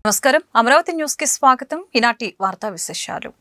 నమస్కారం అమరావతి న్యూస్ కి స్వాగతం. ఈనాటి వార్తా విశేషాలు.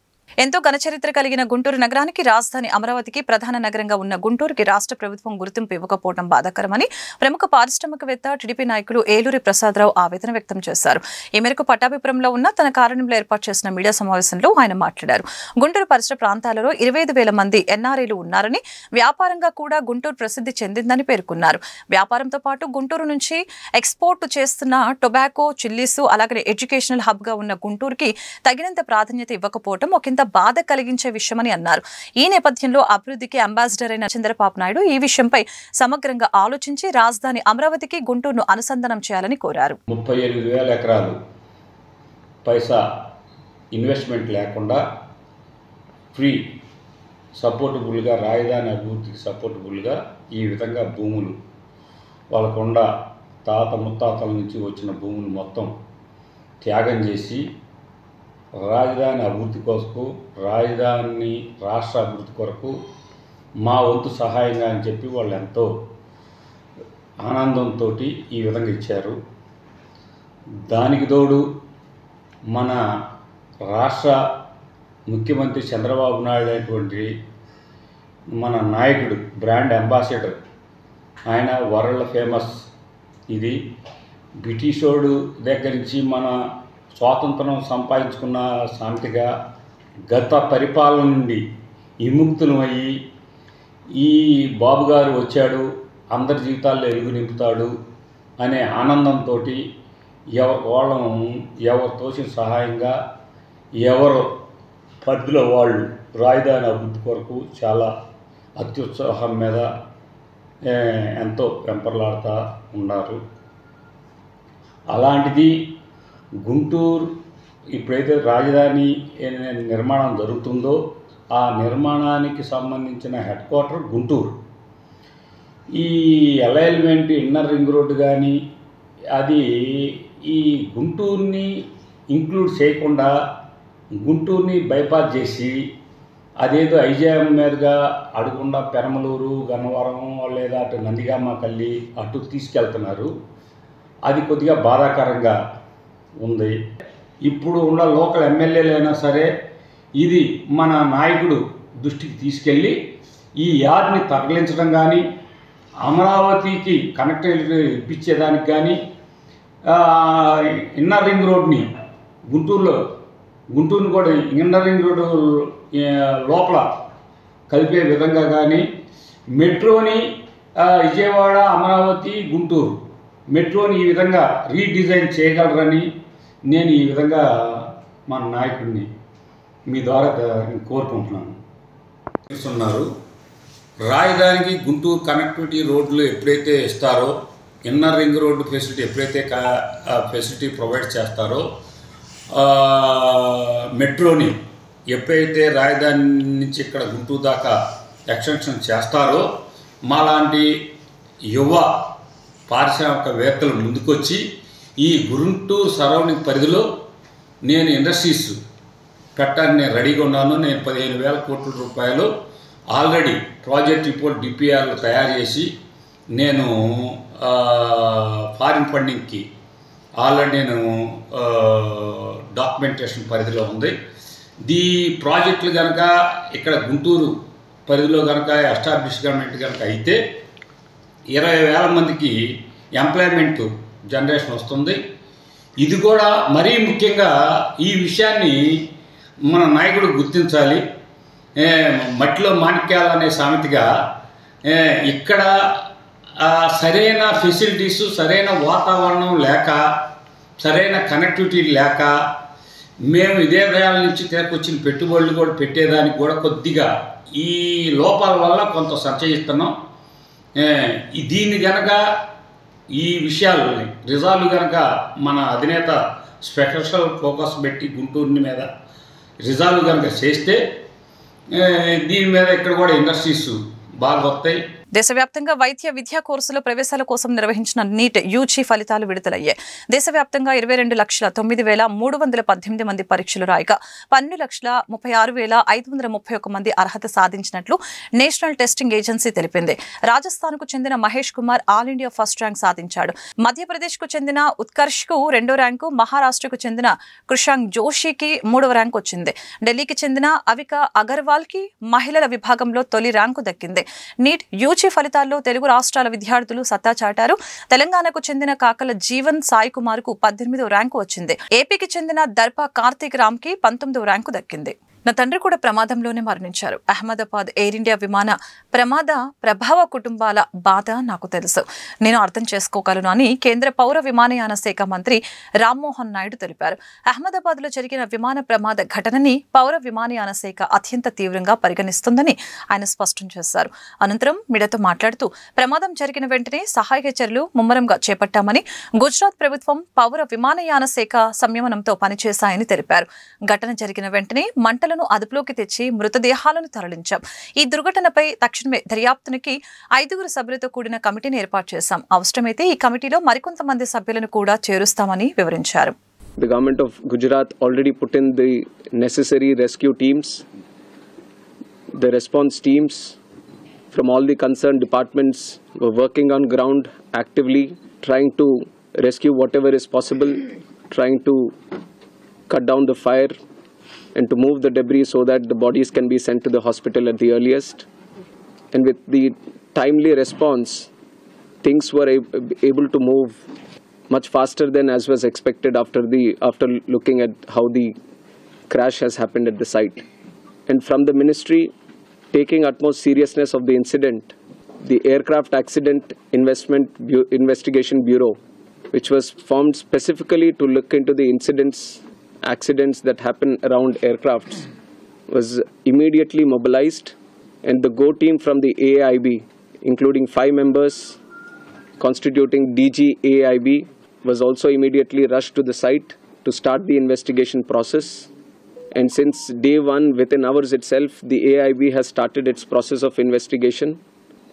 ఎంతో ఘనచరిత్ర కలిగిన గుంటూరు నగరానికి రాజధాని అమరావతికి ప్రధాన నగరంగా ఉన్న గుంటూరుకి రాష్ట్ర ప్రభుత్వం గుర్తింపు ఇవ్వకపోవడం బాధాకరమని ప్రముఖ పారిశ్రామికవేత్త టీడీపీ నాయకులు ఏలూరి ప్రసాదరావు ఆవేదన వ్యక్తం చేశారు. ఈ మేరకు పట్టాభిపురంలో ఉన్న తన కార్యాలయంలో ఏర్పాటు చేసిన మీడియా సమావేశంలో ఆయన మాట్లాడారు. గుంటూరు పరిసర ప్రాంతాలలో 25,000 మంది ఎన్ఆర్ఐలు ఉన్నారని, వ్యాపారంగా కూడా గుంటూరు ప్రసిద్ధి చెందిందని పేర్కొన్నారు. వ్యాపారంతో పాటు గుంటూరు నుంచి ఎక్స్పోర్ట్ చేస్తున్న టొబాకో, చిల్లీసు, అలాగే ఎడ్యుకేషనల్ హబ్ గా ఉన్న గుంటూరుకి తగినంత ప్రాధాన్యత ఇవ్వకపోవడం ఒకంత బాధ కలిగించే విషయమని అన్నారు. ఈ నేపథ్యంలో అభివృద్ధికి అంబాసిడర్ అయిన చంద్రబాబు నాయుడు ఈ విషయంపై సమగ్రంగా ఆలోచించి రాజధాని అమరావతికి గుంటూరును అనుసంధానం చేయాలని కోరారు. 38,000 ఎకరాలు పైసా ఇన్వెస్ట్మెంట్ లేకుండా ఫ్రీ సపోర్టబుల్గా రాజధాని అభివృద్ధికి సపోర్టబుల్గా ఈ విధంగా భూములు వాళ్ళకుండా తాత ముత్తాతల నుంచి వచ్చిన భూములు మొత్తం త్యాగం చేసి రాజధాని అభివృద్ధి కొరకు, రాజధాని రాష్ట్ర అభివృద్ధి కొరకు మా వంతు సహాయంగా అని చెప్పి వాళ్ళు ఎంతో ఆనందంతో ఈ విధంగా ఇచ్చారు. దానికి తోడు మన రాష్ట్ర ముఖ్యమంత్రి చంద్రబాబు నాయుడు అయినటువంటి మన నాయకుడు, బ్రాండ్ అంబాసిడర్, ఆయన వరల్డ్ ఫేమస్. ఇది బ్రిటిషోడు దగ్గర నుంచి మన స్వాతంత్రం సంపాదించుకున్న సామెతగా గత పరిపాలన నుండి విముక్తులమయ్యి ఈ బాబుగారు వచ్చాడు, అందరి జీవితాల్లో వెలుగు నింపుతాడు అనే ఆనందంతో ఎవరు తోచిన సహాయంగా ఎవరు పరిధిలో వాళ్ళు రాజధాని అభివృద్ధి కొరకు చాలా అత్యుత్సాహం మీద ఎంతో వెంపర్లాడుతూ ఉన్నారు. అలాంటిది గుంటూరు ఇప్పుడైతే రాజధాని నిర్మాణం జరుగుతుందో ఆ నిర్మాణానికి సంబంధించిన హెడ్ క్వార్టర్ గుంటూరు. ఈ అలైన్మెంట్ ఇన్నర్ రింగ్ రోడ్డు కానీ అది ఈ గుంటూరుని ఇంక్లూడ్ చేయకుండా గుంటూరుని బైపాస్ చేసి అదేదో ఐజామ్ మీదుగా అడుగుండా పెరమలూరు, గన్నవరం లేదా అటు నందిగామ కల్లి అటు తీసుకెళ్తున్నారు. అది కొద్దిగా బాధాకరంగా ఉంది. ఇప్పుడు ఉన్న లోకల్ ఎమ్మెల్యేలైనా సరే ఇది మన నాయకుడు దృష్టికి తీసుకెళ్ళి ఈ యార్డ్ని తరలించడం కానీ, అమరావతికి కనెక్టివిటీ ఇప్పించేదానికి కానీ, ఇన్నర్ రింగ్ రోడ్ని గుంటూరుని కూడా ఇన్నర్ రింగ్ రోడ్డు లోపల కలిపే విధంగా కానీ, మెట్రోని విజయవాడ, అమరావతి, గుంటూరు మెట్రోని ఈ విధంగా రీడిజైన్ చేయగలరని నేను ఈ విధంగా మన నాయకుడిని మీ ద్వారా కోరుకుంటున్నాను. ఉన్నారు రాజధానికి గుంటూరు కనెక్టివిటీ రోడ్లు ఎప్పుడైతే ఇస్తారో, ఇన్నర్ రింగ్ రోడ్డు ఫెసిలిటీ ఎప్పుడైతే ఫెసిలిటీ ప్రొవైడ్ చేస్తారో, మెట్రోని ఎప్పుడైతే రాజధాని నుంచి ఇక్కడ గుంటూరు దాకా ఎక్స్టెన్షన్ చేస్తారో, మాలాంటి యువ పారిశ్రామికవేత్తలు ముందుకొచ్చి ఈ గుంటూరు సరౌండింగ్ పరిధిలో నేను ఇండస్ట్రీస్ పెట్టడానికి నేను రెడీగా ఉన్నాను. నేను 15,000 కోట్ల రూపాయలు ఆల్రెడీ ప్రాజెక్ట్ రిపోర్ట్ డిపిఆర్లు తయారు చేసి నేను ఫారిన్ ఫండింగ్కి ఆల్రెడీ నేను డాక్యుమెంటేషన్ పరిధిలో ఉంది. ఈ ప్రాజెక్టులు కనుక ఇక్కడ గుంటూరు పరిధిలో కనుక ఎస్టాబ్లిష్ గవర్నమెంట్ కనుక అయితే 20,000 మందికి ఎంప్లాయ్మెంట్ జనరేషన్ వస్తుంది. ఇది కూడా మరీ ముఖ్యంగా ఈ విషయాన్ని మన నాయకుడు గుర్తించాలి. మట్టిలో మాణిక్యాలు అనే సామెతగా ఇక్కడ సరైన ఫెసిలిటీసు, సరైన వాతావరణం లేక, సరైన కనెక్టివిటీ లేక మేము ఇదే దయాల నుంచి తీసుకొచ్చిన పెట్టుబడులు కూడా పెట్టేదానికి కూడా కొద్దిగా ఈ లోపాల వల్ల కొంత సంచయిస్తున్నాం. దీన్ని కనుక ఈ విషయాలని రిజాల్వ్ కనుక మన అధినేత స్పెషల్ ఫోకస్ పెట్టి గుంటూరుని మీద రిజాల్వ్ కనుక చేస్తే దీని మీద ఇక్కడ కూడా ఇండస్ట్రీస్ బాగా వస్తాయి. దేశవ్యాప్తంగా వైద్య విద్యా కోర్సుల ప్రవేశాల కోసం నిర్వహించిన నీట్ యూజీ ఫలితాలు విడుదలయ్యాయి. దేశవ్యాప్తంగా 22,20,318 మంది పరీక్షలు రాయగా 12,36,531 మంది అర్హత సాధించినట్లు నేషనల్ టెస్టింగ్ ఏజెన్సీ తెలిపింది. రాజస్థాన్కు చెందిన Mahesh Kumar all India first rank సాధించాడు. మధ్యప్రదేశ్కు చెందిన ఉత్కర్ష్కు 2వ ర్యాంకు, మహారాష్ట్రకు చెందిన కృషాంక్ జోషికి 3వ ర్యాంకు వచ్చింది. ఢిల్లీకి చెందిన అవిక అగర్వాల్కి మహిళల విభాగంలో తొలి ర్యాంకు దక్కింది. నీట్ యూజీ ఫలితాల్లో తెలుగు రాష్ట్రాల విద్యార్థులు సత్తా చాటారు. తెలంగాణకు చెందిన కాకల జీవన్ సాయి కుమార్ కు 18వ ర్యాంకు వచ్చింది. ఏపీకి చెందిన దర్పా కార్తీక్ రామ్ కి 19వ ర్యాంకు దక్కింది. నా తండ్రి కూడా ప్రమాదంలోనే మరణించారు. అహ్మదాబాద్ ఎయిర్ ఇండియా విమాన ప్రమాద ప్రభావ కుటుంబాల బాధ నాకు తెలుసు. నేను అర్థం చేసుకోగలను అని కేంద్ర పౌర విమానయాన శాఖ మంత్రి రామ్మోహన్ నాయుడు తెలిపారు. అహ్మదాబాద్ లో జరిగిన విమాన ప్రమాద ఘటనని పౌర విమానయాన శాఖ అత్యంత తీవ్రంగా పరిగణిస్తుందని ఆయన స్పష్టం చేశారు. అనంతరం మీడియాతో మాట్లాడుతూ ప్రమాదం జరిగిన వెంటనే సహాయక చర్యలు ముమ్మరంగా చేపట్టామని, గుజరాత్ ప్రభుత్వం పౌర విమానయాన శాఖ సంయమనంతో పనిచేశాయని తెలిపారు. ఘటన జరిగిన వెంటనే మంటలను అదుపులోకి తెచ్చి మృతదేహాలను తరలించాం. ఈ దుర్ఘటనపై తక్షణమే దర్యాప్తునికి 5 సభ్యులతో కూడిన కమిటీని ఏర్పాటు చేశాం. అవసరమైతే ఈ కమిటీలో మరికొంతమంది సభ్యులను కూడా చేరుస్తామని వివరించారు. The government of Gujarat already put in the necessary rescue teams. The response teams from all the concerned departments were working on ground actively, trying to rescue whatever is possible, trying to cut down the fire and to move the debris so that the bodies can be sent to the hospital at the earliest. And with the timely response, things were able to move much faster than as was expected after looking at how the crash has happened at the site. And from the ministry, taking utmost seriousness of the incident, the Aircraft Accident Investigation Bureau, which was formed specifically to look into the accidents that happen around aircrafts, was immediately mobilized, and the GO team from the AIB, including 5 members constituting DG AIB, was also immediately rushed to the site to start the investigation process. And since day one, within hours itself, the AIB has started its process of investigation.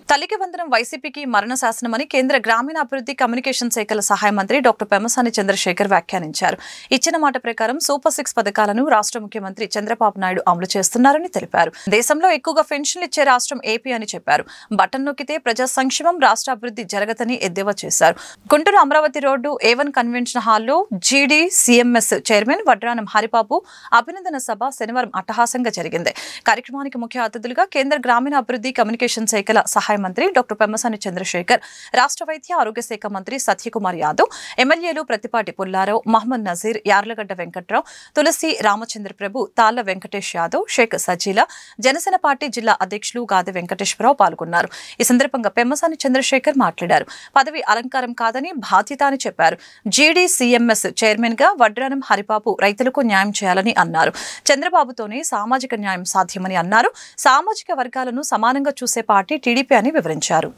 తల్లికి వందనం వైసీపీకి మరణ శాసనమని కేంద్ర గ్రామీణాభివృద్ధి communication శాఖల సహాయ మంత్రి doctor Pemmasani Chandrasekhar వ్యాఖ్యానించారు. ఇచ్చిన మాట ప్రకారం సూపర్ 6 పథకాలను రాష్ట్ర ముఖ్యమంత్రి చంద్రబాబు నాయుడు అమలు చేస్తున్నారని తెలిపారు. దేశంలో ఎక్కువగా పెన్షన్లు ఇచ్చే రాష్ట్రం ఏపీ అని చెప్పారు. బటన్ నొక్కితే ప్రజా సంక్షేమం, రాష్ట్ర అభివృద్ధి జరగదని ఎద్దేవా చేశారు. Guntur Amaravati road A1 convention హాల్లో GDCMS చైర్మన్ వడ్రానం హరిబాబు అభినందన సభ శనివారం అట్టహాసంగా జరిగింది. కార్యక్రమానికి ముఖ్య అతిథులుగా కేంద్ర గ్రామీణాభివృద్ధి కమ్యూనికేషన్ శాఖల సహాయ మంత్రి డాక్టర్ పెమ్మసాని చంద్రశేఖర్, రాష్ట్ర వైద్య ఆరోగ్య శాఖ మంత్రి సత్యకుమార్ యాదవ్, ఎమ్మెల్యేలు ప్రతిపాటి పుల్లారావు, మహమ్మద్ నజీర్, యార్లగడ్డ వెంకట్రావు, తులసి రామచంద్ర ప్రభు, తాళ్ల వెంకటేష్ యాదవ్, షేక్ సజీలా, జనసేన పార్టీ జిల్లా అధ్యక్షులు గాది వెంకటేశ్వరరావు పాల్గొన్నారు. ఈ సందర్భంగా పెమ్మసాని చంద్రశేఖర్ మాట్లాడారు. పదవి అలంకారం కాదని బాధ్యత అని చెప్పారు. GDCMS చైర్మన్ గా వడ్రానం హరిబాబు రైతులకు న్యాయం చేయాలని అన్నారు. చంద్రబాబుతోనే సామాజిక న్యాయం సాధ్యమని అన్నారు. సామాజిక వర్గాలను సమానంగా చూసే పార్టీ టీడీపీ అని వివరించారు.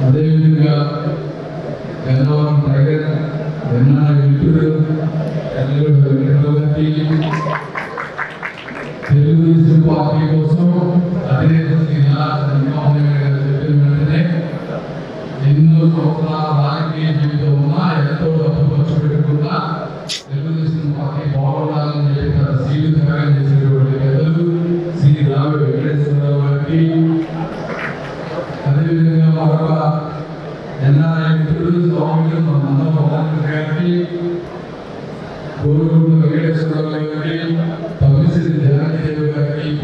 అదేవిధంగా తెలుగుదేశం పార్టీ కోసం ఎన్నో సంవత్సరాల రాజకీయ జీవితం ఉన్నా ఎంతో డబ్బు ఖర్చు పెట్టుకున్నా తెలుగుదేశం పార్టీ బాగుండాలని చెప్పి సీలు త్యాగం చేసేటువంటి పెద్దలు శ్రీ రావి వెంకటేశ్వరరావు గారికి, అదేవిధంగా మరొక ఎన్ఆర్ఐ మిత్రుడు స్వామి నందమోహన్ గారికి, గోరుగుంట వెంకటేశ్వరరావు గారికి, తమిళసిరి జగన్దేవ్ గారికి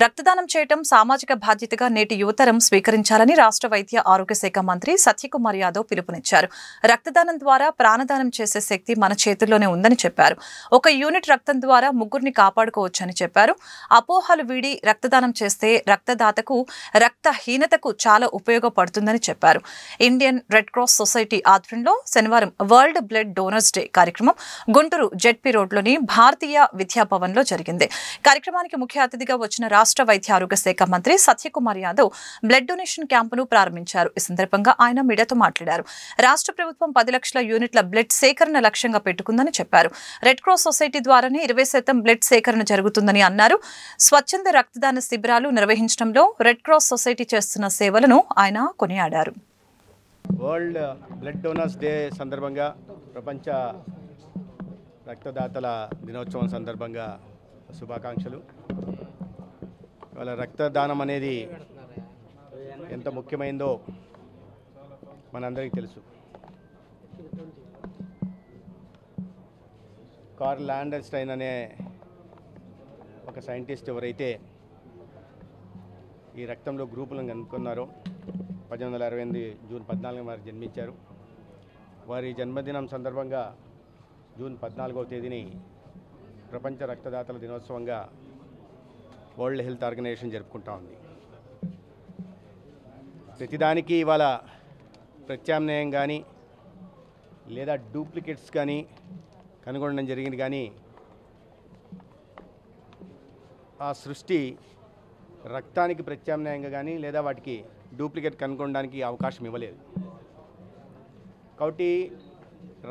రక్తదానం చేయటం సామాజిక బాధ్యతగా నేటి యువతరం స్వీకరించాలని రాష్ట్ర వైద్య ఆరోగ్య శాఖ మంత్రి సత్యకుమార్ యాదవ్ పిలుపునిచ్చారు. రక్తదానం ద్వారా ప్రాణదానం చేసే శక్తి మన చేతుల్లోనే ఉందని చెప్పారు. ఒక యూనిట్ రక్తం ద్వారా ముగ్గురిని కాపాడుకోవచ్చని చెప్పారు. అపోహలు వీడి రక్తదానం చేస్తే రక్తదాతకు రక్తహీనతకు చాలా ఉపయోగపడుతుందని చెప్పారు. ఇండియన్ రెడ్ క్రాస్ సొసైటీ ఆధ్వర్యంలో శనివారం వరల్డ్ బ్లడ్ డోనర్స్ డే కార్యక్రమం గుంటూరు జెడ్పీ రోడ్లోని భారతీయ విద్యాభవన్లో జరిగింది. కార్యక్రమానికి ముఖ్య అతిథిగా వచ్చిన రాష్ట్ర వైద్య ఆరోగ్య శాఖ మంత్రి సత్యకుమార్ యాదవ్ బ్లడ్ డొనేషన్ క్యాంపును ప్రారంభించారు. ఈ సందర్భంగా ఆయన మీడియాతో మాట్లాడారు. రాష్ట్ర ప్రభుత్వం 10 లక్షల యూనిట్ల బ్లడ్ సేకరణ లక్ష్యంగా పెట్టుకుందని చెప్పారు. రెడ్ క్రాస్ సొసైటీ ద్వారానే 20% బ్లడ్ సేకరణ జరుగుతుందని అన్నారు. స్వచ్ఛంద రక్తదాన శిబిరాలు నిర్వహించడంలో రెడ్ క్రాస్ సొసైటీ చేస్తున్న సేవలను ఆయన కొనియాడారు. వరల్డ్ బ్లడ్ డోనర్స్ డే సందర్భంగా, ప్రపంచ రక్తదాతల దినోత్సవం సందర్భంగా శుభాకాంక్షలు. వాళ్ళ రక్తదానం అనేది ఎంత ముఖ్యమైందో మనందరికీ తెలుసు. కార్ల్ ల్యాండర్స్టైన్ అనే ఒక సైంటిస్ట్ ఎవరైతే ఈ రక్తంలో గ్రూపులను కనుక్కున్నారో 1868 జూన్ 14 వారు జన్మించారు. వారి జన్మదినం సందర్భంగా జూన్ 14వ తేదీని ప్రపంచ రక్తదాతల దినోత్సవంగా వరల్డ్ హెల్త్ ఆర్గనైజేషన్ జరుపుకుంటా ఉంది. ప్రతిదానికి ఇవాళ ప్రత్యామ్నాయం కానీ లేదా డూప్లికేట్స్ కానీ కనుగొనడం జరిగింది, కానీ ఆ సృష్టి రక్తానికి ప్రత్యామ్నాయంగా కానీ లేదా వాటికి డూప్లికేట్ కనుగొనడానికి అవకాశం ఇవ్వలేదు. కాబట్టి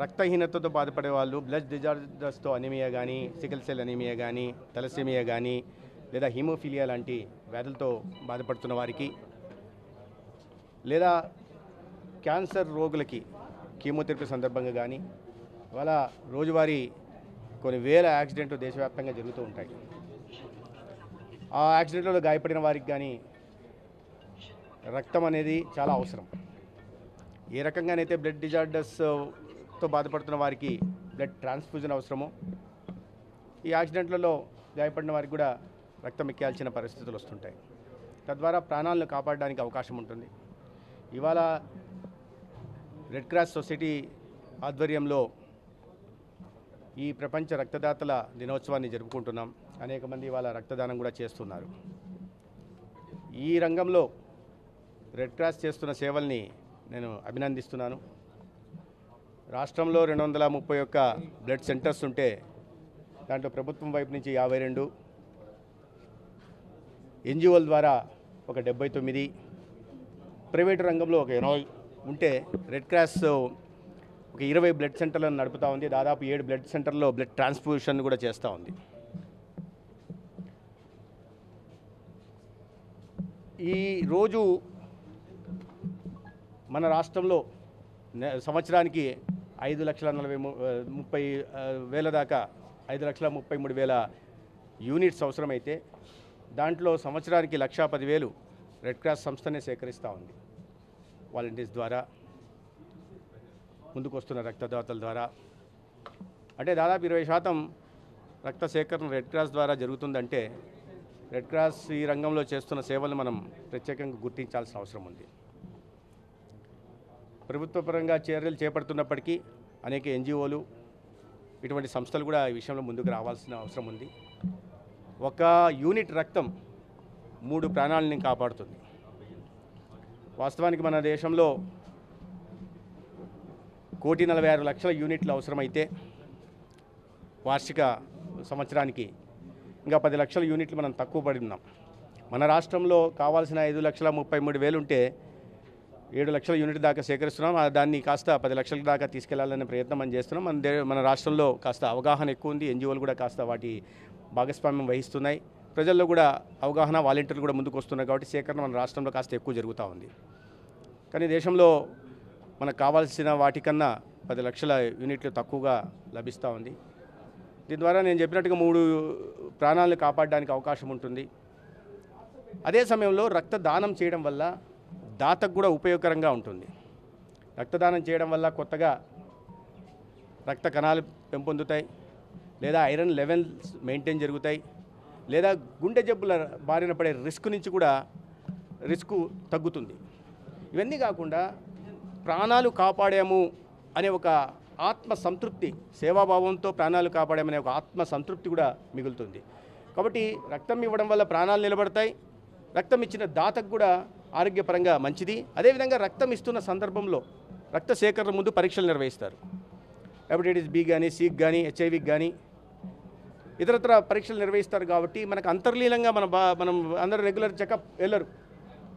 రక్తహీనతతో బాధపడే వాళ్ళు, బ్లడ్ డిజార్డర్స్తో అనీమియా కానీ, సికిల్ సెల్ అనీమియా కానీ, తలసేమియా కానీ లేదా హీమోఫీలియా లాంటి వ్యాధులతో బాధపడుతున్న వారికి, లేదా క్యాన్సర్ రోగులకి కీమోథెరపీ సందర్భంగా కానీ, వాళ్ళ రోజువారీ కొన్ని వేల యాక్సిడెంట్లు దేశవ్యాప్తంగా జరుగుతూ ఉంటాయి. ఆ యాక్సిడెంట్లో గాయపడిన వారికి కానీ రక్తం అనేది చాలా అవసరం. ఏ రకంగానైతే బ్లడ్ డిజార్డర్స్తో బాధపడుతున్న వారికి బ్లడ్ ట్రాన్స్ఫ్యూజన్ అవసరమో, ఈ యాక్సిడెంట్లలో గాయపడిన వారికి కూడా రక్తం ఎక్కాల్సిన పరిస్థితులు వస్తుంటాయి. తద్వారా ప్రాణాలను కాపాడడానికి అవకాశం ఉంటుంది. ఇవాళ రెడ్ క్రాస్ సొసైటీ ఆధ్వర్యంలో ఈ ప్రపంచ రక్తదాతల దినోత్సవాన్ని జరుపుకుంటున్నాం. అనేక మంది ఇవాళ రక్తదానం కూడా చేస్తున్నారు. ఈ రంగంలో రెడ్ క్రాస్ చేస్తున్న సేవల్ని నేను అభినందిస్తున్నాను. రాష్ట్రంలో 231 బ్లడ్ సెంటర్స్ ఉంటే దాంట్లో ప్రభుత్వం వైపు నుంచి 52, ఎన్జిఓల ద్వారా ఒక 79, ప్రైవేటు రంగంలో ఒక 80 ఉంటే రెడ్ క్రాస్ ఒక 20 బ్లడ్ సెంటర్లను నడుపుతూ ఉంది. దాదాపు 7 బ్లడ్ సెంటర్లో బ్లడ్ ట్రాన్స్ఫ్యూషన్ కూడా చేస్తూ ఉంది. ఈ రోజు మన రాష్ట్రంలో సంవత్సరానికి 5,30,000 దాకా 5,33,000 యూనిట్స్ అవసరమైతే దాంట్లో సంవత్సరానికి 1,10,000 రెడ్ క్రాస్ సంస్థనే సేకరిస్తూ ఉంది. వాలంటీర్స్ ద్వారా, ముందుకు వస్తున్న రక్తదాతల ద్వారా. అంటే దాదాపు 20% రక్త సేకరణ రెడ్ క్రాస్ ద్వారా జరుగుతుందంటే రెడ్ క్రాస్ ఈ రంగంలో చేస్తున్న సేవలను మనం ప్రత్యేకంగా గుర్తించాల్సిన అవసరం ఉంది. ప్రభుత్వ పరంగా చర్యలు చేపడుతున్నప్పటికీ అనేక ఎన్జిఓలు, ఇటువంటి సంస్థలు కూడా ఈ విషయంలో ముందుకు రావాల్సిన అవసరం ఉంది. ఒక యూనిట్ రక్తం 3 ప్రాణాలని కాపాడుతుంది. వాస్తవానికి మన దేశంలో 1,46,00,000 యూనిట్లు అవసరమైతే వార్షిక సంవత్సరానికి ఇంకా 10 లక్షల యూనిట్లు మనం తక్కువ పడి ఉన్నాం. మన రాష్ట్రంలో కావాల్సిన 5,33,000 ఉంటే 7 లక్షల యూనిట్ దాకా సేకరిస్తున్నాం. దాన్ని కాస్త 10 లక్షల దాకా తీసుకెళ్లాలనే ప్రయత్నం మనం చేస్తున్నాం. మన రాష్ట్రంలో కాస్త అవగాహన ఎక్కువ ఉంది. ఎన్జిఓలు కూడా కాస్త వాటి భాగస్వామ్యం వహిస్తున్నాయి. ప్రజల్లో కూడా అవగాహన, వాలంటీర్లు కూడా ముందుకు వస్తున్నాయి. కాబట్టి సేకరణ మన రాష్ట్రంలో కాస్త ఎక్కువ జరుగుతూ ఉంది. కానీ దేశంలో మనకు కావాల్సిన వాటికన్నా 10 లక్షల యూనిట్లు తక్కువగా లభిస్తూ ఉంది. దీని ద్వారా నేను చెప్పినట్టుగా 3 ప్రాణాలను కాపాడడానికి అవకాశం ఉంటుంది. అదే సమయంలో రక్తదానం చేయడం వల్ల దాతకు కూడా ఉపయోగకరంగా ఉంటుంది. రక్తదానం చేయడం వల్ల కొత్తగా రక్త కణాలు పెంపొందుతాయి, లేదా ఐరన్ లెవెల్స్ మెయింటైన్ జరుగుతాయి, లేదా గుండె జబ్బుల బారిన పడే రిస్క్ నుంచి కూడా తగ్గుతుంది. ఇవన్నీ కాకుండా ప్రాణాలు కాపాడాము అనే ఒక ఆత్మ సంతృప్తి, సేవాభావంతో ప్రాణాలు కాపాడామనే ఒక ఆత్మ సంతృప్తి కూడా మిగులుతుంది. కాబట్టి రక్తం ఇవ్వడం వల్ల ప్రాణాలు నిలబడతాయి. రక్తం ఇచ్చిన దాతకు కూడా ఆరోగ్యపరంగా మంచిది. అదేవిధంగా రక్తం ఇస్తున్న సందర్భంలో రక్త సేకరణ ముందు పరీక్షలు నిర్వహిస్తారు. హెపటైటిస్ బి కానీ, సికి కానీ, హెచ్ఐవికి కానీ ఇతరత్ర పరీక్షలు నిర్వహిస్తారు. కాబట్టి మనకు అంతర్లీనంగా మనం అందరూ రెగ్యులర్ చెకప్ వెళ్ళరు.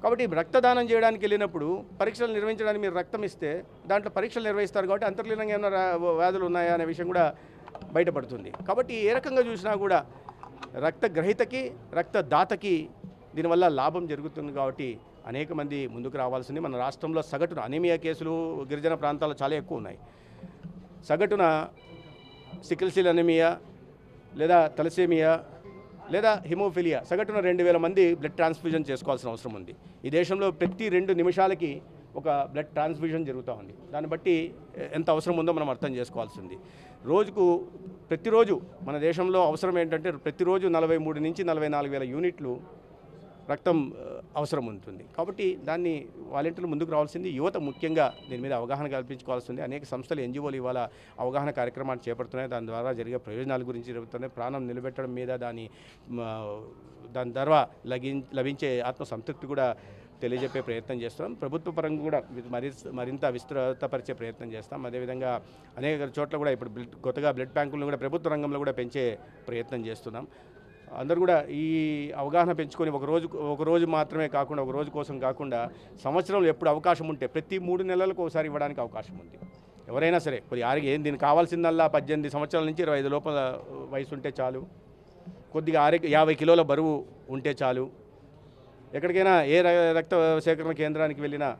కాబట్టి రక్తదానం చేయడానికి వెళ్ళినప్పుడు పరీక్షలు నిర్వహించడానికి మీరు రక్తం ఇస్తే దాంట్లో పరీక్షలు నిర్వహిస్తారు. కాబట్టి అంతర్లీనంగా ఏమైనా వ్యాధులు ఉన్నాయా అనే విషయం కూడా బయటపడుతుంది. కాబట్టి ఏ రకంగా చూసినా కూడా రక్త గ్రహీతకి, రక్తదాతకి దీనివల్ల లాభం జరుగుతుంది. కాబట్టి అనేక మంది ముందుకు రావాల్సింది. మన రాష్ట్రంలో సగటున అనీమియా కేసులు గిరిజన ప్రాంతాల్లో చాలా ఎక్కువ ఉన్నాయి. సగటున సికిల్ సెల్ అనీమియా లేదా తలసేమియా లేదా హిమోఫిలియా సగటున 2,000 మంది బ్లడ్ ట్రాన్స్ఫ్యూజన్ చేసుకోవాల్సిన అవసరం ఉంది. ఈ దేశంలో ప్రతి 2 నిమిషాలకి ఒక బ్లడ్ ట్రాన్స్ఫ్యూజన్ జరుగుతూ ఉంది. దాన్ని బట్టి ఎంత అవసరం ఉందో మనం అర్థం చేసుకోవాల్సింది. ప్రతిరోజు మన దేశంలో అవసరం ఏంటంటే ప్రతిరోజు 43 నుంచి 44,000 యూనిట్లు రక్తం అవసరం ఉంటుంది. కాబట్టి దాన్ని వాలంటీర్లు ముందుకు రావాల్సింది. యువత ముఖ్యంగా దీని మీద అవగాహన కల్పించుకోవాల్సింది. అనేక సంస్థలు, ఎన్జిఓలు ఇవాళ అవగాహన కార్యక్రమాలు చేపడుతున్నాయి. దాని ద్వారా జరిగే ప్రయోజనాల గురించి జరుగుతున్నాయి. ప్రాణం నిలబెట్టడం మీద దాని ద్వారా లభించే ఆత్మ సంతృప్తి కూడా తెలియజెప్పే ప్రయత్నం చేస్తున్నాం. ప్రభుత్వ పరంగా కూడా మరింత విస్తృతపరిచే ప్రయత్నం చేస్తాం. అదేవిధంగా అనేక చోట్ల కూడా ఇప్పుడు కొత్తగా బ్లడ్ బ్యాంకులను కూడా ప్రభుత్వ రంగంలో కూడా పెంచే ప్రయత్నం చేస్తున్నాం. అందరూ కూడా ఈ అవగాహన పెంచుకొని ఒక రోజు మాత్రమే కాకుండా, ఒక రోజు కోసం కాకుండా సంవత్సరంలో ఎప్పుడు అవకాశం ఉంటే ప్రతి 3 నెలలకు ఒకసారి ఇవ్వడానికి అవకాశం ఉంది. ఎవరైనా సరే కొద్దిగా దీనికి కావాల్సిందల్లా 18 సంవత్సరాల నుంచి 25 లోపల వయసు ఉంటే చాలు. కొద్దిగా 50 కిలోల బరువు ఉంటే చాలు. ఎక్కడికైనా ఏ రక్త సేకరణ కేంద్రానికి వెళ్ళినా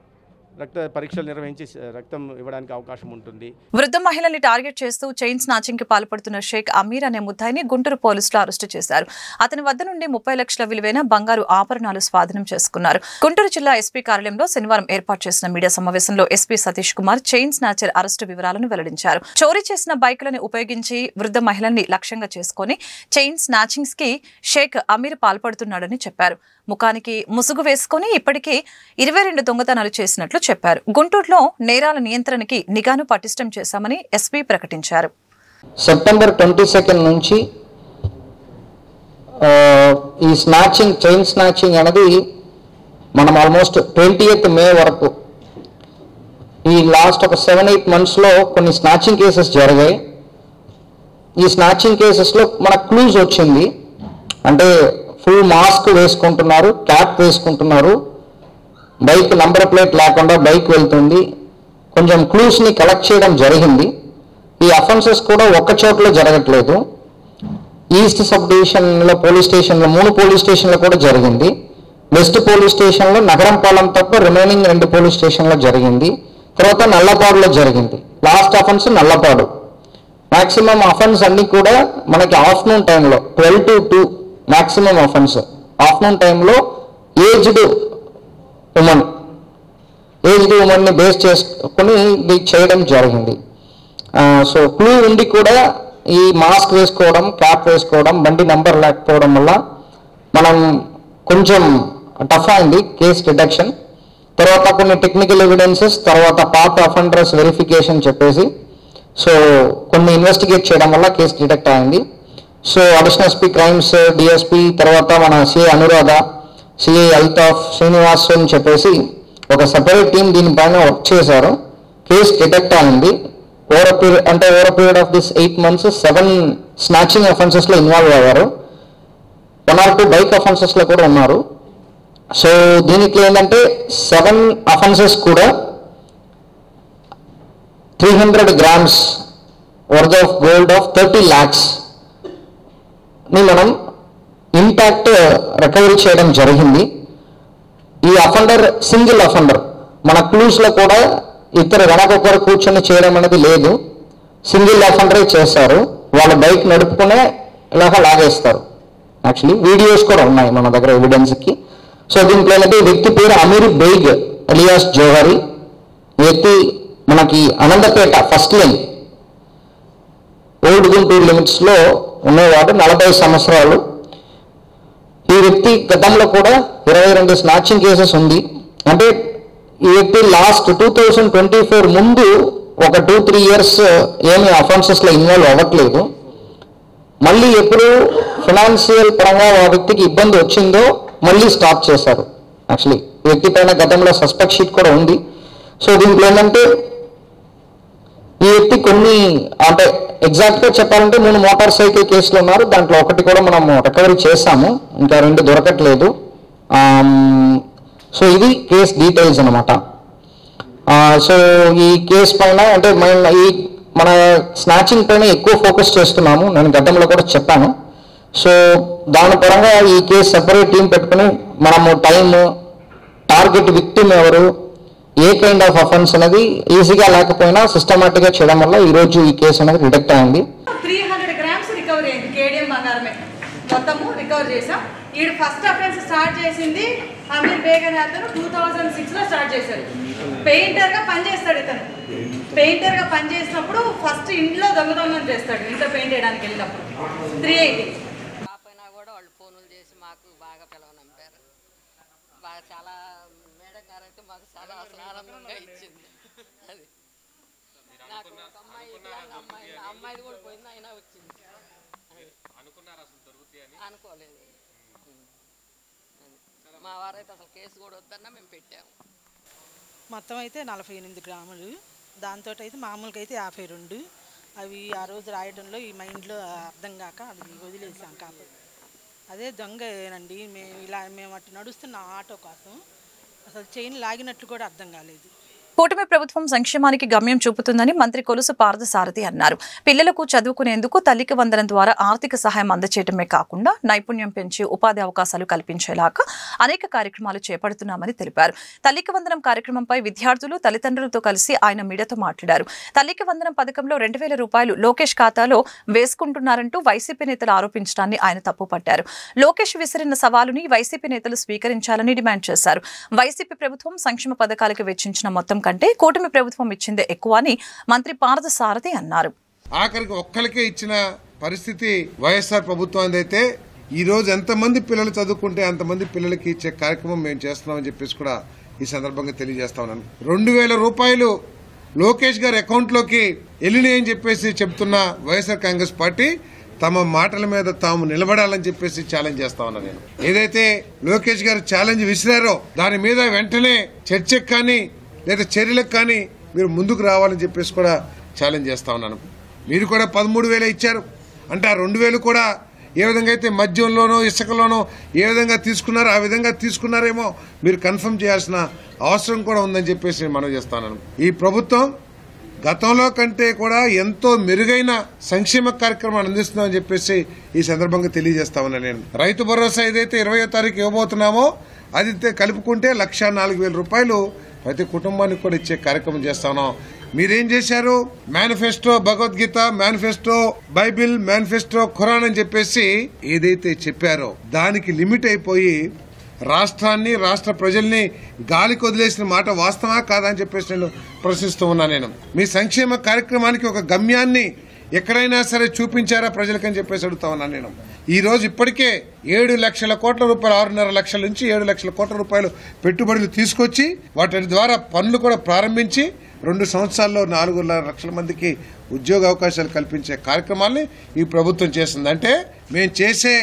రక్త పరీక్షలు నిర్వహించి రక్తం ఇవ్వడానికి అవకాశం ఉంటుంది. వృద్ధ మహిళల్ని టార్గెట్ చేస్తూ చైన్ స్నాచింగ్ కి పాల్పడుతున్న షేక్ అమీర్ అనే ముద్దాయిని గుంటూరు పోలీసులు అరెస్టు చేశారు. అతని వద్ద నుండి 30 లక్షల విలువైన బంగారు ఆభరణాలు స్వాధీనం చేసుకున్నారు. గుంటూరు జిల్లా ఎస్పీ కార్యాలయంలో శనివారం ఏర్పాటు చేసిన మీడియా సమావేశంలో SP Satish Kumar chain snatcher arrest వివరాలను వెల్లడించారు. చోరీ చేసిన బైకులను ఉపయోగించి వృద్ధ మహిళల్ని లక్ష్యంగా చేసుకుని చైన్ స్నాచింగ్స్ కి షేక్ అమీర్ పాల్పడుతున్నాడని చెప్పారు. ముఖానికి ముసుగు వేసుకుని ఇప్పటికీ 22 దొంగతనాలు చేసినట్లు చెప్పారు. గుంటూరులో నేరాల నియంత్రణకి నిఘాను పటిష్టం చేశామని ఎస్పీ ప్రకటించారు. సెప్టెంబర్ 22 నుంచి ఈ చైన్ స్నాచింగ్ అనేది మనం ఆల్మోస్ట్ 20th మే వరకు ఈ లాస్ట్ ఒక 7-8 monthsలో కొన్ని స్నాచింగ్ కేసెస్ జరిగాయి. ఈ స్నాచింగ్ కేసెస్లో మనకు క్లూజ్ వచ్చింది. అంటే ఫుల్ మాస్క్ వేసుకుంటున్నారు, క్యాప్ వేసుకుంటున్నారు, బైక్ నంబర్ ప్లేట్ లేకుండా బైక్ వెళ్తుంది. కొంచెం క్లూస్ని కలెక్ట్ చేయడం జరిగింది. ఈ అఫెన్సెస్ కూడా ఒక్క చోట్ల జరగట్లేదు. ఈస్ట్ సబ్ డివిజన్లో పోలీస్ స్టేషన్లో 3 పోలీస్ స్టేషన్లో కూడా జరిగింది. వెస్ట్ పోలీస్ స్టేషన్లో నగరంపాలెం తప్ప రిమైనింగ్ 2 పోలీస్ స్టేషన్లో జరిగింది. తర్వాత నల్లపాడులో జరిగింది. Last offence Nallapadu. Maximum offence అన్నీ కూడా మనకి ఆఫ్టర్నూన్ టైంలో 12 to 2 మ్యాక్సిమం అఫెన్స్. ఆఫ్టర్నూన్ టైంలో ఏజ్డ్ ఉమెన్ని బేస్ చేసుకుని ఇది చేయడం జరిగింది. సో క్లూ ఉండి కూడా ఈ మాస్క్ వేసుకోవడం, క్యాప్ వేసుకోవడం, బండి నెంబర్ లేకపోవడం వల్ల మనం కొంచెం టఫ్ అయింది కేస్ డిటెక్షన్. తర్వాత కొన్ని టెక్నికల్ ఎవిడెన్సెస్, తర్వాత పాత అఫెండర్స్ వెరిఫికేషన్ చెప్పేసి సో కొన్ని ఇన్వెస్టిగేట్ చేయడం వల్ల కేసు డిటెక్ట్ అయింది. So additional SP crimes, DSP, తర్వాత మన సిఐ అనురాధ, సిఐ అల్తాఫ్, శ్రీనివాస్ అని చెప్పేసి ఒక సెపరేట్ టీం దీనిపైన వర్క్ చేశారు. కేసు డిటెక్ట్ అయింది. Over period of this 8 months 7 snatching అఫెన్సెస్లో ఇన్వాల్వ్ అయ్యారు. 1 or 2 బైక్ అఫెన్సెస్లో కూడా ఉన్నారు. సో దీనికి ఏంటంటే 7 అఫెన్సెస్ కూడా 300 grams worth of gold of 30 lakhs ని మనం ఇంపాక్ట్ రికవరీ చేయడం జరిగింది. ఈ అఫెండర్ సింగిల్ అఫెండర్. మన క్లూస్లో కూడా ఇద్దరు వెనకొకరు కూర్చొని చేయడం అనేది లేదు. సింగిల్ అఫెండరే చేస్తారు. వాళ్ళ బైక్ నడుపుకునే ఇలాగ లాగేస్తారు. యాక్చువల్లీ వీడియోస్ కూడా ఉన్నాయి మన దగ్గర ఎవిడెన్స్కి. సో దీంట్లో ఏంటంటే ఈ వ్యక్తి పేరు అమీర్ బేగ్ అలియాస్ జోహరి. ఈ వ్యక్తి మనకి Anantapeta first line old Guntur లిమిట్స్లో ఉన్నవాడు. 40 సంవత్సరాలు. ఈ వ్యక్తి గతంలో కూడా 22 స్నాచింగ్ కేసెస్ ఉంది. అంటే ఈ వ్యక్తి లాస్ట్ 2024 ముందు ఒక 2-3 years ఏమి అఫెన్సెస్లో ఇన్వాల్వ్ అవ్వట్లేదు. మళ్ళీ ఎప్పుడు ఫినాన్షియల్ పరంగా ఆ వ్యక్తికి ఇబ్బంది వచ్చిందో మళ్ళీ స్టాప్ చేశారు. యాక్చువల్లీ ఈ వ్యక్తి పైన గతంలో సస్పెక్ట్ షీట్ కూడా ఉంది. సో దీంట్లో ఏంటంటే ఈ వ్యక్తి కొన్ని అంటే ఎగ్జాక్ట్గా చెప్పాలంటే 3 మోటార్ సైకిల్ కేసులు ఉన్నారు. దాంట్లో ఒకటి కూడా మనం రికవరీ చేశాము, ఇంకా 2 దొరకట్లేదు. సో ఇది కేస్ డీటెయిల్స్ అనమాట. సో ఈ కేసు పైన అంటే మన స్నాచింగ్ పైన ఎక్కువ ఫోకస్ చేస్తున్నాము. నేను గతంలో కూడా చెప్పాను. సో దాని పరంగా ఈ కేసు సెపరేట్ టీం పెట్టుకుని మనము టైము, టార్గెట్ విక్టిమ్ ఎవరు, ఏ కైండ్ ఆఫ్ అఫెన్స్ అనేది ఈజీగా లేకపోయినా సిస్టమాటిక్గా చేయడం వల్ల ఈరోజు ఈ కేసు అనేది డిటెక్ట్ అయింది. 300 grams రికవరీ అయింది. కేడిఎం బంగారమే మొత్తము రికవర్ చేసాం. ఈడు ఫస్ట్ అఫెన్స్ స్టార్ట్ చేసింది అమీర్ బేగ్ అనే అతను 2006లో స్టార్ట్ చేశాడు. పెయింటర్గా పనిచేస్తాడు. ఇతను పెయింటర్గా పనిచేసినప్పుడు ఫస్ట్ ఇంట్లో దొంగతనం చేస్తాడు. ఇంట్లో పెయింట్ వేయడానికి వెళ్ళినప్పుడు 380 కాకపోయినా కూడా వాళ్ళు ఫోన్లు చేసి మాకు బాగా పిలవనంపారు. బాగా చాలా మేడం గారు అయితే మాకు చాలా అసలు ఆనందంగా ఇచ్చింది. అది నాకు ఒక అమ్మాయిది కూడా పోయింది, అయినా వచ్చింది. అనుకోలేదు. మా వారైతే అసలు కేసు కూడా వద్దన్నా మేము పెట్టాము. మొత్తం అయితే 48 గ్రాములు. దాంతో అయితే మామూలుగా అయితే 52. అవి ఆ రోజు రాయడంలో ఈ మైండ్లో అర్థం కాక అది వదిలేసాం. కాకపోతే అదే దొంగేనండి. మేము అటు నడుస్తున్న ఆటో కోసం అసలు చైన్ లాగినట్లు కూడా అర్థం కాలేదు. కూటమి ప్రభుత్వం సంక్షేమానికి గమ్యం చూపుతుందని మంత్రి కొలుసు పార్థసారథి అన్నారు. పిల్లలకు చదువుకునేందుకు తల్లికి వందనం ద్వారా ఆర్థిక సహాయం అందజేయడమే కాకుండా నైపుణ్యం పెంచి ఉపాధి అవకాశాలు కల్పించేలాగా అనేక కార్యక్రమాలు చేపడుతున్నామని తెలిపారు. తల్లికి వందనం కార్యక్రమంపై విద్యార్థులు తల్లిదండ్రులతో కలిసి ఆయన మీడియాతో మాట్లాడారు. తల్లికి వందనం పథకంలో 2,000 రూపాయలు లోకేష్ ఖాతాలో వేసుకుంటున్నారంటూ వైసీపీ నేతలు ఆరోపించడాన్ని ఆయన తప్పుపట్టారు. లోకేష్ విసిరిన సవాలుని వైసీపీ నేతలు స్వీకరించాలని డిమాండ్ చేశారు. వైసీపీ ప్రభుత్వం సంక్షేమ పథకాలకు వెచ్చించిన మొత్తం కంటే కూటమి ప్రభుత్వం ఇచ్చిందే ఎక్కువ అని మంత్రి పార్థసారథి అన్నారు. ఆఖరికి ఒక్కరికే ఇచ్చిన పరిస్థితి వైఎస్ఆర్ ప్రభుత్వం అయితే ఈ రోజు ఎంతమంది పిల్లలు చదువుకుంటే అంతమంది పిల్లలకి ఇచ్చే కార్యక్రమం మేము చేస్తున్నామని చెప్పేసి కూడా ఈ సందర్భంగా తెలియజేస్తా ఉన్నాను. 2,000 రూపాయలు లోకేష్ గారి అకౌంట్ లోకి వెళ్ళినాయని చెప్పేసి చెప్తున్న వైఎస్ఆర్ కాంగ్రెస్ పార్టీ తమ మాటల మీద తాము నిలబడాలని చెప్పేసి ఛాలెంజ్ చేస్తా ఉన్నా. నేను ఏదైతే లోకేష్ గారు ఛాలెంజ్ విసిరారో దాని మీద వెంటనే చర్చకు కానీ లేదా చర్యలకు కానీ మీరు ముందుకు రావాలని చెప్పేసి కూడా ఛాలెంజ్ చేస్తా ఉన్నాను. మీరు కూడా 13,000 ఇచ్చారు అంటే ఆ 2,000 కూడా ఏ విధంగా అయితే మద్యంలోనో ఇసుకలోనో ఏ విధంగా తీసుకున్నారో ఆ విధంగా తీసుకున్నారేమో మీరు కన్ఫర్మ్ చేయాల్సిన అవసరం కూడా ఉందని చెప్పేసి మనం చేస్తాను. ఈ ప్రభుత్వం గతంలో కంటే కూడా ఎంతో మెరుగైన సంక్షేమ కార్యక్రమాన్ని అందిస్తుందని చెప్పేసి ఈ సందర్భంగా తెలియజేస్తా ఉన్నా. నేను రైతు భరోసా ఏదైతే 20వ తారీఖు ఇవ్వబోతున్నామో అది కలుపుకుంటే 1,04,000 రూపాయలు ప్రతి కుటుంబానికి కూడా ఇచ్చే కార్యక్రమం చేస్తా ఉన్నాం. మీరేం చేశారు? Manifesto Bhagavad Gita, manifesto Bible, manifesto Quran అని చెప్పేసి ఏదైతే చెప్పారో దానికి లిమిట్ అయిపోయి రాష్ట్రాన్ని రాష్ట్ర ప్రజల్ని గాలికి వదిలేసిన మాట వాస్తవా కాదా అని చెప్పేసి నేను ప్రశ్నిస్తూ ఉన్నా. నేను మీ సంక్షేమ కార్యక్రమానికి ఒక గమ్యాన్ని ఎక్కడైనా సరే చూపించారా ప్రజలకని చెప్పేసి అడుగుతా ఉన్నాను. నేను ఈ రోజు ఇప్పటికే 7 లక్షల కోట్ల రూపాయలు 6.5 లక్షల నుంచి 7 లక్షల కోట్ల రూపాయలు పెట్టుబడులు తీసుకొచ్చి వాటి ద్వారా పనులు కూడా ప్రారంభించి 2 సంవత్సరాల్లో 4 లక్షల మందికి ఉద్యోగ అవకాశాలు కల్పించే కార్యక్రమాల్ని ఈ ప్రభుత్వం చేసింది. అంటే మేము చేసే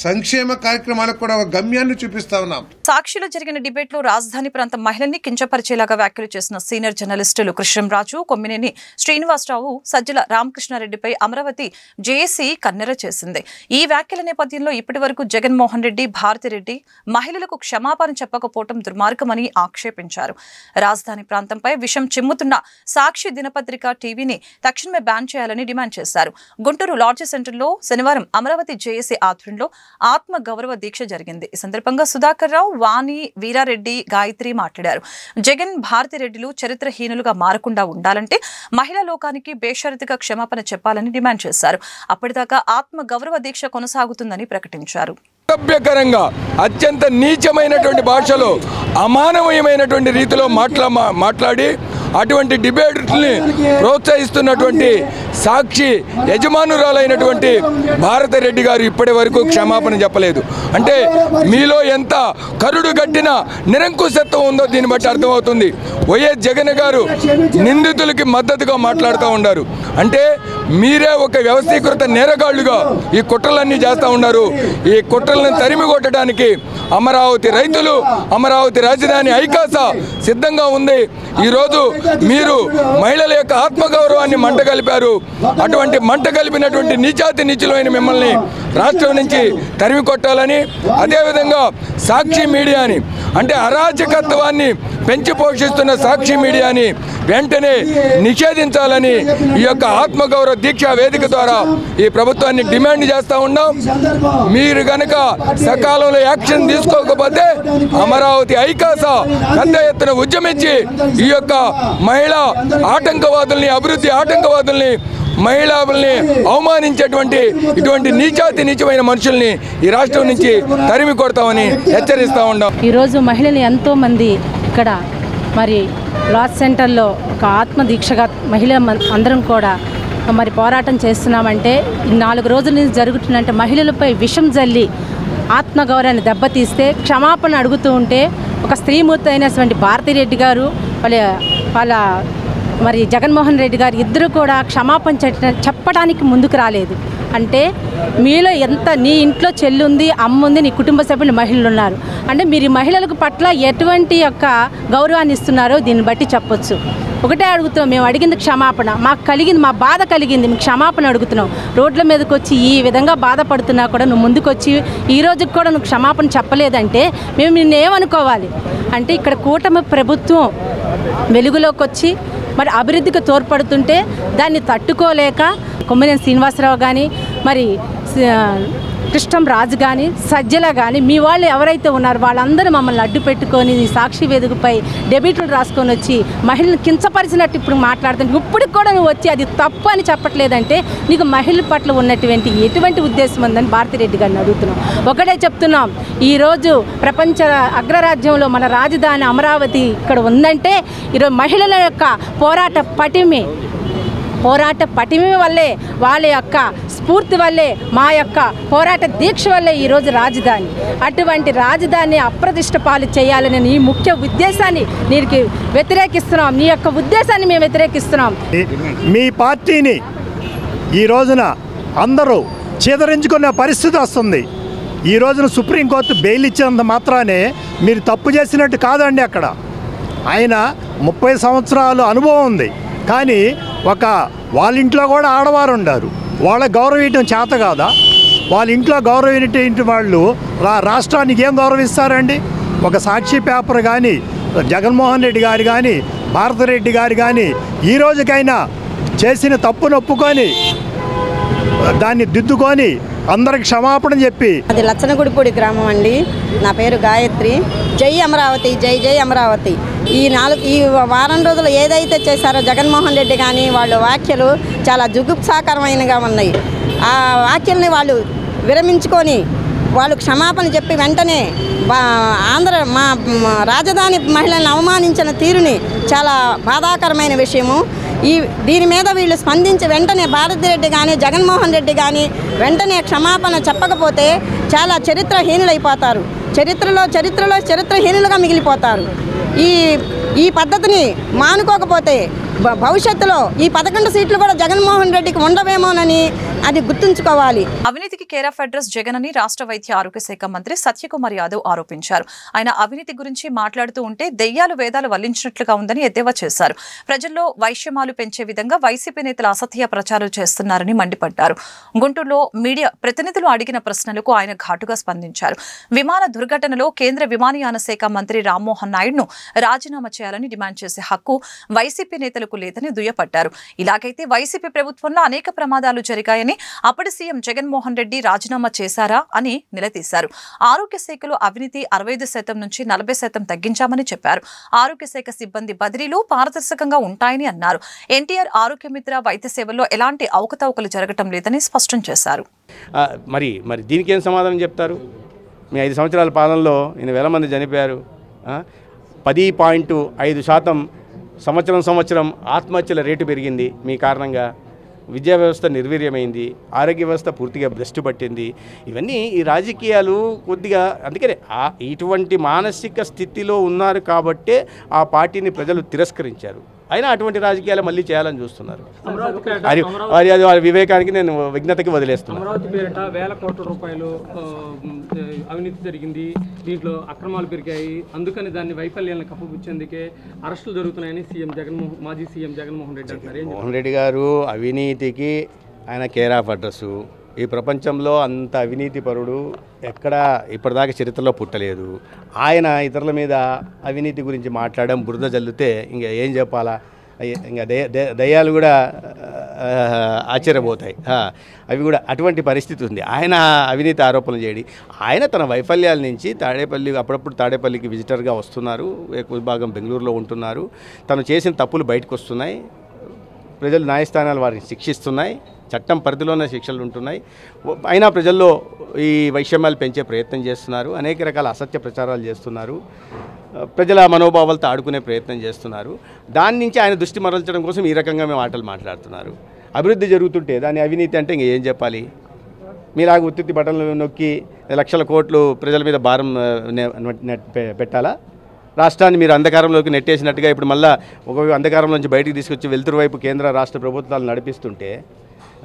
సంక్షేమ కార్యక్రమాలకు కూడా ఒక గమ్యాన్ని చూపిస్తా ఉన్నాం. సాక్షిలో జరిగిన డిబేట్ లో రాజధాని ప్రాంతం మహిళల్ని కించపరిచేలాగా వ్యాఖ్యలు చేసిన సీనియర్ జర్నలిస్టులు కృష్ణంరాజు, కొమ్మినేని శ్రీనివాసరావు, సజ్జల రామకృష్ణారెడ్డిపై అమరావతి జేఏసీ కన్నెర చేసింది. ఈ వ్యాఖ్యల నేపథ్యంలో ఇప్పటి వరకు జగన్మోహన్ రెడ్డి, భారతిరెడ్డి మహిళలకు క్షమాపణ చెప్పకపోవడం దుర్మార్గమని ఆక్షేపించారు. రాజధాని ప్రాంతంపై విషం చిమ్ముతున్న సాక్షి దినపత్రిక టీవీని తక్షణమే బ్యాన్ చేయాలని డిమాండ్ చేశారు. గుంటూరు లాడ్జీ సెంటర్లో శనివారం అమరావతి జేఏసీ ఆధ్వర్యంలో ఆత్మ గౌరవ దీక్ష జరిగింది. ఈ సందర్భంగా సుధాకర్ రావు, వాణి, వీరారెడ్డి, గాయత్రి మాట్లాడారు. జగన్, భారతిరెడ్డిలు చరిత్రహీనులుగా మారకుండా ఉండాలంటే మహిళా లోకానికి బేషరతుగా క్షమాపణ చెప్పాలని డిమాండ్ చేశారు. అప్పటిదాకా ఆత్మ గౌరవ దీక్ష కొనసాగుతుందని ప్రకటించారు. అసభ్యకరంగా అత్యంత నీచమైనటువంటి భాషలో అమానవీయమైనటువంటి రీతిలో మాట్లాడి అటువంటి డిబేట్ని ప్రోత్సహిస్తున్నటువంటి సాక్షి యజమానురాలైనటువంటి భారతిరెడ్డి గారు ఇప్పటి వరకు క్షమాపణ చెప్పలేదు. అంటే మీలో ఎంత కరుడు గట్టిన నిరంకుశత్వం ఉందో దీన్ని బట్టి అర్థమవుతుంది. వైఎస్ జగన్ గారు నిందితులకి మద్దతుగా మాట్లాడుతూ ఉన్నారు. అంటే మీరే ఒక వ్యవస్థీకృత నేరగాళ్లుగా ఈ కుట్రలన్నీ చేస్తూ ఉన్నారు. ఈ కుట్రలను తరిమి కొట్టడానికి అమరావతి రైతులు, అమరావతి రాజధాని ఐకాస సిద్ధంగా ఉంది. ఈరోజు మీరు మహిళల యొక్క ఆత్మగౌరవాన్ని మంట కలిపారు. అటువంటి మంట కలిపినటువంటి నీచాతి నీచులైన మిమ్మల్ని రాష్ట్రం నుంచి తరిమి కొట్టాలని, అదేవిధంగా సాక్షి మీడియాని అంటే అరాచకత్వాన్ని పెంచి పోషిస్తున్న సాక్షి మీడియాని వెంటనే నిషేధించాలని ఈ యొక్క ఆత్మగౌరవ దీక్షా వేదిక ద్వారా ఈ ప్రభుత్వాన్ని డిమాండ్ చేస్తూ ఉన్నాం. మీరు గనక సకాలంలో యాక్షన్ తీసుకోకపోతే అమరావతి ఐకాస పెద్ద ఎత్తున ఉద్యమించి ఈ యొక్క మహిళా ఆటంకవాదుల్ని, అభివృద్ధి ఆటంకవాదుల్ని, మహిళల్ని అవమానించేటువంటి ఇటువంటి నీచాతి నీచమైన మనుషుల్ని ఈ రాష్ట్రం నుంచి తరిమి కొడతామని హెచ్చరిస్తూ ఉన్నాం. ఈరోజు మహిళలు ఎంతోమంది ఇక్కడ మరి లాస్ సెంటర్లో ఒక ఆత్మదీక్షగా మహిళ అందరం కూడా మరి పోరాటం చేస్తున్నామంటే 4 రోజుల నుంచి జరుగుతుందంటే మహిళలపై విషం జల్లి ఆత్మగౌరవాన్ని దెబ్బతీస్తే క్షమాపణ అడుగుతూ ఉంటే ఒక స్త్రీమూర్తి అయినటువంటి భారతిరెడ్డి గారు వాళ్ళ మరి జగన్మోహన్ రెడ్డి గారు ఇద్దరు కూడా క్షమాపణ చెప్పడానికి ముందుకు రాలేదు. అంటే మీలో ఎంత నీ ఇంట్లో చెల్లి ఉంది, అమ్మ ఉంది, నీ కుటుంబ సభ్యులు మహిళలు ఉన్నారు అంటే మీరు మహిళలకు పట్ల ఎటువంటి యొక్క గౌరవాన్ని ఇస్తున్నారో దీన్ని బట్టి చెప్పొచ్చు. ఒకటే అడుగుతున్నాం, మేము అడిగింది క్షమాపణ, మాకు కలిగింది, మా బాధ కలిగింది, మీకు క్షమాపణ అడుగుతున్నాం. రోడ్ల మీదకి వచ్చి ఈ విధంగా బాధపడుతున్నా కూడా నువ్వు ముందుకు వచ్చి ఈ రోజుకి కూడా నువ్వు క్షమాపణ చెప్పలేదంటే మేము నిన్నేమనుకోవాలి అంటే ఇక్కడ కూటమి ప్రభుత్వం వెలుగులోకి వచ్చి మరి అభివృద్ధికి తోడ్పడుతుంటే దాన్ని తట్టుకోలేక కొమ్మినేని శ్రీనివాసరావు కానీ మరి కృష్ణం రాజు కానీ సజ్జల కానీ మీ వాళ్ళు ఎవరైతే ఉన్నారో వాళ్ళందరూ మమ్మల్ని అడ్డు పెట్టుకొని సాక్షి వేదికపై డెబిట్లు రాసుకొని వచ్చి మహిళను కించపరిచినట్టు ఇప్పుడు మాట్లాడుతుంది. ఇప్పటికి కూడా నువ్వు వచ్చి అది తప్పు అని చెప్పట్లేదంటే నీకు మహిళల పట్ల ఉన్నటువంటి ఎటువంటి ఉద్దేశం ఉందని భారతిరెడ్డి గారిని అడుగుతున్నాం. ఒకటే చెప్తున్నాం, ఈరోజు ప్రపంచ అగ్రరాజ్యంలో మన రాజధాని అమరావతి ఇక్కడ ఉందంటే ఈరోజు మహిళల యొక్క పోరాట పటిమ వల్లే, వాళ్ళ యొక్క స్ఫూర్తి వల్లే, మా యొక్క పోరాట దీక్ష వల్లే ఈరోజు రాజధాని. అటువంటి రాజధాని అప్రతిష్ట పాలు చేయాలని నీ ముఖ్య ఉద్దేశాన్ని నీకు వ్యతిరేకిస్తున్నాం. నీ యొక్క ఉద్దేశాన్ని మేము వ్యతిరేకిస్తున్నాం. మీ పార్టీని ఈ రోజున అందరూ చేదరించుకునే పరిస్థితి వస్తుంది. ఈ రోజున సుప్రీంకోర్టు బెయిల్ ఇచ్చినంత మాత్రానే మీరు తప్పు చేసినట్టు కాదండి. అక్కడ ఆయన 30 సంవత్సరాలు అనుభవం ఉంది, కానీ వాళ్ళ ఇంట్లో కూడా ఆడవారు ఉన్నారు. వాళ్ళ గౌరవించడం చేత కాదా? వాళ్ళ ఇంట్లో గౌరవించే వాళ్ళు రాష్ట్రానికి ఏం గౌరవిస్తారండి? ఒక సాక్షి పేపర్ కానీ, జగన్మోహన్ రెడ్డి గారు కానీ, భారతిరెడ్డి గారు కానీ ఈ రోజుకైనా చేసిన తప్పును ఒప్పుకొని దాన్ని దిద్దుకొని అందరికి క్షమాపణ చెప్పి. అది లచ్చనగుడిపూడి గ్రామం అండి. నా పేరు గాయత్రి. జై అమరావతి, జై జై అమరావతి. ఈ వారం రోజులు ఏదైతే చేశారో జగన్మోహన్ రెడ్డి కానీ వాళ్ళ వ్యాఖ్యలు చాలా జుగుప్సాకరమైనగా ఉన్నాయి. ఆ వ్యాఖ్యల్ని వాళ్ళు విరమించుకొని వాళ్ళు క్షమాపణ చెప్పి వెంటనే మా రాజధాని మహిళలను అవమానించిన తీరుని చాలా బాధాకరమైన విషయము. దీని మీద వీళ్ళు స్పందించి వెంటనే భారతిరెడ్డి కానీ జగన్మోహన్ రెడ్డి కానీ వెంటనే క్షమాపణ చెప్పకపోతే చాలా చరిత్రహీనులైపోతారు. చరిత్రహీనులుగా మిగిలిపోతారు. ఈ పద్ధతిని మానుకోకపోతే భవిష్యత్తులో ఈ 11 సీట్లు కూడా జగన్మోహన్ రెడ్డికి ఉండవేమోనని అది గుర్తుంచుకోవాలి. అవినీతికి కేర్ ఆఫ్ అడ్రస్ జగన్ అని రాష్ట్ర వైద్య ఆరోగ్య శాఖ మంత్రి సత్యకుమార్ యాదవ్ ఆరోపించారు. ఆయన అవినీతి గురించి మాట్లాడుతూ ఉంటే దెయ్యాలు వేదాలు వల్లించినట్లుగా ఉందని ఎద్దేవా చేశారు. ప్రజల్లో వైషమ్యాలు పెంచే విధంగా వైసీపీ నేతలు అసత్య ప్రచారాలు చేస్తున్నారని మండిపడ్డారు. గుంటూరులో మీడియా ప్రతినిధులు అడిగిన ప్రశ్నలకు ఆయన ఘాటుగా స్పందించారు. విమాన దుర్ఘటనలో కేంద్ర విమానయాన శాఖ మంత్రి రామ్మోహన్ నాయుడును రాజీనామా చేయాలని డిమాండ్ చేసే హక్కు వైసీపీ నేతలకు లేదని దుయ్యపట్టారు. ఇలాగైతే వైసీపీ ప్రభుత్వంలో అనేక ప్రమాదాలు జరిగాయని, అప్పటి సీఎం జగన్మోహన్ రెడ్డి రాజీనామా చేశారా అని నిలదీశారు. ఆరోగ్య శాఖలో అవినీతి 65% నుంచి 40% తగ్గించామని చెప్పారు. ఆరోగ్య శాఖ సిబ్బంది బదిలీలు పారదర్శకంగా ఉంటాయని అన్నారు. ఎన్టీఆర్ ఆరోగ్య మిత్ర వైద్య సేవల్లో ఎలాంటి అవకతవకలు జరగటం లేదని స్పష్టం చేశారు. మరి దీనికి ఏం సమాధానం చెప్తారు? మీ 5 సంవత్సరాల పాలనలో 8,000 మంది చనిపోయారు. 10.5% సంవత్సరం ఆత్మహత్యల రేటు పెరిగింది మీ కారణంగా. విద్యా వ్యవస్థ నిర్వీర్యమైంది, ఆరోగ్య వ్యవస్థ పూర్తిగా భ్రష్టు పట్టింది. ఇవన్నీ ఈ రాజకీయాలు కొద్దిగా అందుకనే ఇటువంటి మానసిక స్థితిలో ఉన్నారు కాబట్టే ఆ పార్టీని ప్రజలు తిరస్కరించారు. అయినా అటువంటి రాజకీయాలు మళ్ళీ చేయాలని చూస్తున్నారు. వారి వివేకానికి నేను విజ్ఞతకి వదిలేస్తున్నాను. అమరావతి పేరిట వేల కోట్ల రూపాయలు అవినీతి జరిగింది, దీంట్లో అక్రమాలు పెరిగాయి, అందుకని దాన్ని వైఫల్యాలను కప్పుపుచ్చేందుకే అరెస్టులు జరుగుతున్నాయని మాజీ సీఎం జగన్మోహన్ రెడ్డి అంటారు. జగన్మోహన్ రెడ్డి గారు అవినీతికి ఆయన కేర్ ఆఫ్ అడ్రస్. ఈ ప్రపంచంలో అంత అవినీతి పరుడు ఎక్కడా ఇప్పటిదాకా చరిత్రలో పుట్టలేదు. ఆయన ఇతరుల మీద అవినీతి గురించి మాట్లాడడం, బురద జల్లితే ఇంకా ఏం చెప్పాలా? ఇంకా దయ్యాలు కూడా ఆశ్చర్యపోతాయి. అవి కూడా అటువంటి పరిస్థితి ఉంది. ఆయన అవినీతి ఆరోపణలు చేయడి, ఆయన తన వైఫల్యాల నుంచి అప్పుడప్పుడు తాడేపల్లికి విజిటర్గా వస్తున్నారు, ఎక్కువ భాగం బెంగళూరులో ఉంటున్నారు. తను చేసిన తప్పులు బయటకు వస్తున్నాయి, ప్రజలు న్యాయస్థానాలు వారిని శిక్షిస్తున్నాయి, చట్టం పరిధిలోనే శిక్షలు ఉంటున్నాయి. అయినా ప్రజల్లో ఈ వైషమ్యాలు పెంచే ప్రయత్నం చేస్తున్నారు, అనేక రకాల అసత్య ప్రచారాలు చేస్తున్నారు, ప్రజల మనోభావాలతో ఆడుకునే ప్రయత్నం చేస్తున్నారు. దాని నుంచి ఆయన దృష్టి మరల్చడం కోసం ఈ రకంగా మేము ఆటలు మాట్లాడుతున్నారు. అభివృద్ధి జరుగుతుంటే దాని అవినీతి అంటే ఇంక ఏం చెప్పాలి? మీలాగా ఉత్తి బటన్లు నొక్కి లక్షల కోట్లు ప్రజల మీద భారం పెట్టాలా? రాష్ట్రాన్ని మీరు అంధకారంలోకి నెట్టేసినట్టుగా ఇప్పుడు మళ్ళీ ఒక అంధకారంలోంచి బయటికి తీసుకొచ్చి వెలుతురు వైపు కేంద్ర రాష్ట్ర ప్రభుత్వాలు నడిపిస్తుంటే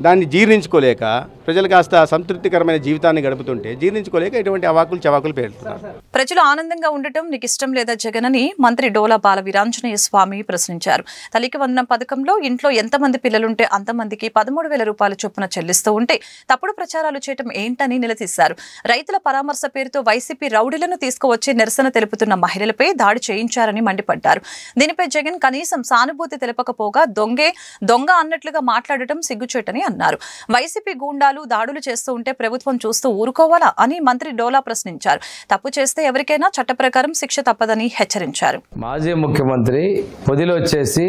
దాన్ని జీర్ణించుకోలేక ప్రజలు కాస్త సంతృప్తికరమైన జీవితాన్ని గడుపుతుంటే జీర్ణించుకోలేక ఇటువంటి అవాకులు చవాకులు పేరుతున్నారు. ప్రజలు ఆనందంగా ఉండటం నీకు ఇష్టం లేదా జగన్ అని మంత్రి డోలా బాల వీరాంజనేయ స్వామి ప్రశ్నించారు. తల్లికి వందనం పథకంలో ఇంట్లో ఎంతమంది పిల్లలుంటే అంతమందికి 13,000 రూపాయల చొప్పున చెల్లిస్తూ ఉంటే తప్పుడు ప్రచారాలు చేయటం ఏంటని నిలదీశారు. రైతుల పరామర్శ పేరుతో వైసీపీ రౌడీలను తీసుకువచ్చి నిరసన తెలుపుతున్న మహిళలపై దాడి చేయించారని మండిపడ్డారు. దీనిపై జగన్ కనీసం సానుభూతి తెలపకపోగా దొంగ అన్నట్లుగా మాట్లాడటం సిగ్గుచేటని అన్నారు. వైసీపీ గూండాలు దాడులు చేస్తూ ఉంటే ప్రభుత్వం చూస్తూ ఊరుకోవాలా అని మంత్రి డోలా ప్రశ్నించారు. తప్పు చేస్తే ఎవరికైనా చట్ట ప్రకారం శిక్ష తప్పదని హెచ్చరించారు. మాజీ ముఖ్యమంత్రి పొదిలో వచ్చేసి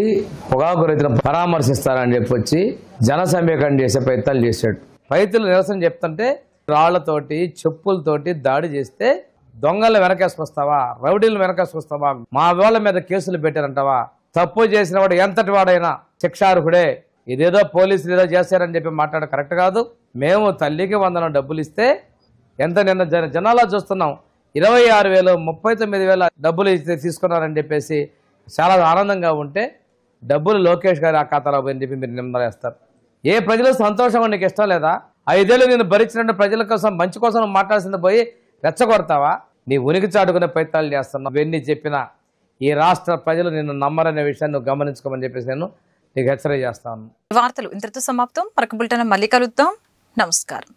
పొగాకు రైతులను పరామర్శిస్తారని చెప్పి వచ్చి జన సమీకరణ చేసే ప్రయత్నాలు చేశాడు. రైతులు నిరసన చెప్తుంటే రాళ్లతోటి చెప్పులతోటి దాడి చేస్తే దొంగలు వెనకేసుకొస్తావా, రౌడీలు వెనకేసుకొస్తావా, మా వాళ్ళ మీద కేసులు పెట్టారంటావా? తప్పు చేసిన వాడు ఎంతటి వాడైనా శిక్షార్హుడే. ఇదేదో పోలీసులు ఏదో చేశారని చెప్పి మాట్లాడడం కరెక్ట్ కాదు. మేము తల్లికి వందనం డబ్బులు ఇస్తే ఎంత నిన్న జనాల్లో చూస్తున్నాం 26,000 39,000 డబ్బులు ఇస్తే తీసుకున్నారని చెప్పేసి చాలా ఆనందంగా ఉంటే డబ్బులు లోకేష్ గారి ఆ ఖాతాలో పోయి చెప్పి మీరు నిమ్మరేస్తారు. ఏ ప్రజలు సంతోషంగా నీకు ఇష్టం లేదా? 5 ఏళ్ళు నేను భరించినట్టు ప్రజల కోసం మంచి కోసం మాట్లాడాల్సింది పోయి రెచ్చగొడతావా? నీ ఉనికి చాటుకునే ప్రయత్నాలు చేస్తున్నావు. ఇవన్నీ చెప్పినా ఈ రాష్ట్ర ప్రజలు నిన్ను నమ్మరనే విషయాన్ని నువ్వు గమనించుకోమని చెప్పేసి నేను నీకు హెచ్చరిక చేస్తాను. వార్తలు ఇంతటితో సమాప్తం. మరొక బులెటిన్ మళ్ళీ కలుద్దాం. నమస్కారం.